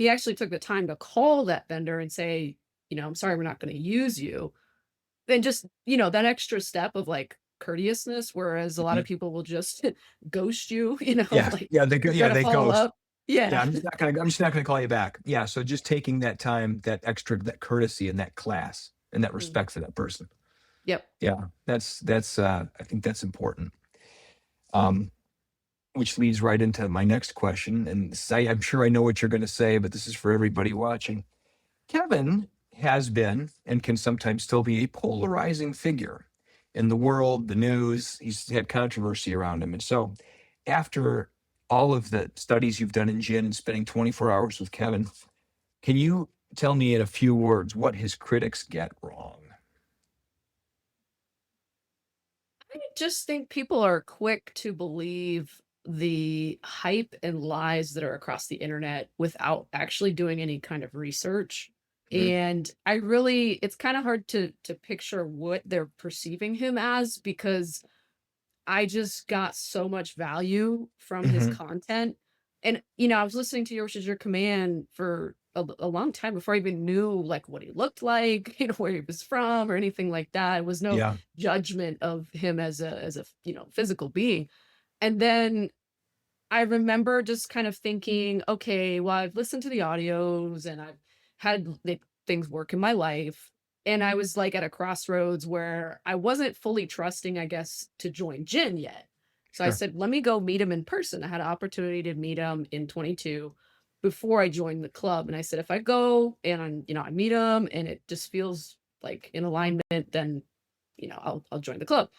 he actually took the time to call that vendor and say, "I'm sorry, we're not gonna use you." Then just, that extra step of, like, courteousness, whereas a lot Mhm. of people will just ghost you, Yeah, like, yeah, they go, you're yeah, trying to they follow ghost. up. Yeah. Yeah, I'm just not gonna call you back. Yeah, so just taking that time, that extra, that courtesy and that class and that Mhm. respect for that person. Yep. Yeah, I think that's important. Um, which leads right into my next question, and I'm sure I know what you're gonna say, but this is for everybody watching. Kevin has been and can sometimes still be a polarizing figure in the world, the news. He's had controversy around him. And so, after all of the studies you've done in gin and spending 24 hours with Kevin, can you tell me in a few words what his critics get wrong? I just think people are quick to believe the hype and lies that are across the internet without actually doing any kind of research. Mhm. And it's kind of hard to picture what they're perceiving him as because I just got so much value from his Mhm. content. And, I was listening to Yours Is Your Command for a long time before I even knew like what he looked like, where he was from or anything like that. It was no Yeah. judgment of him as a, physical being. And then I remember just kind of thinking, okay, well, I've listened to the audios and I've had things work in my life. And I was like at a crossroads where I wasn't fully trusting, I guess, to join Jin yet. So I Sure. said, let me go meet him in person. I had an opportunity to meet him in 22 before I joined the club. And I said, if I go and I meet him and it just feels like in alignment, then, I'll join the club.